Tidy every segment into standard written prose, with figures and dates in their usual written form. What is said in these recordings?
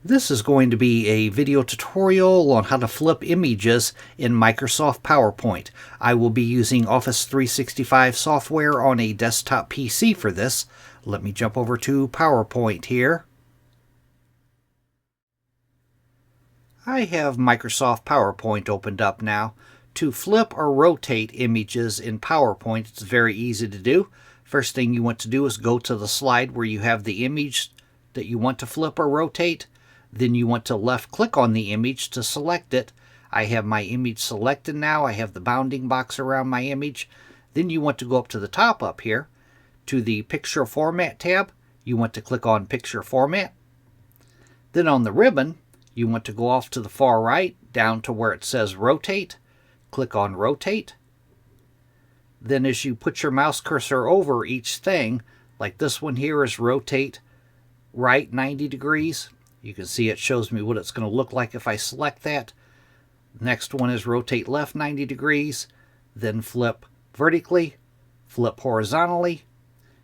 This is going to be a video tutorial on how to flip images in Microsoft PowerPoint. I will be using Office 365 software on a desktop PC for this. Let me jump over to PowerPoint here. I have Microsoft PowerPoint opened up now. To flip or rotate images in PowerPoint, it's very easy to do. First thing you want to do is go to the slide where you have the image that you want to flip or rotate. Then you want to left click on the image to select it. I have my image selected now. I have the bounding box around my image. Then you want to go up to the top up here to the Picture Format tab. You want to click on Picture Format. Then on the ribbon, you want to go off to the far right down to where it says Rotate. Click on Rotate. Then as you put your mouse cursor over each thing, like this one here is Rotate Right 90 degrees. You can see it shows me what it's going to look like if I select that. Next one is Rotate Left 90 degrees. Then flip vertically, flip horizontally.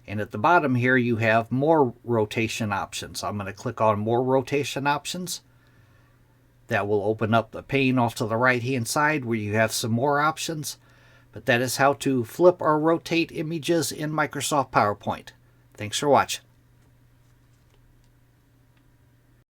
And at the bottom here you have more rotation options. I'm going to click on More Rotation Options. That will open up the pane off to the right hand side where you have some more options. But that is how to flip or rotate images in Microsoft PowerPoint. Thanks for watching.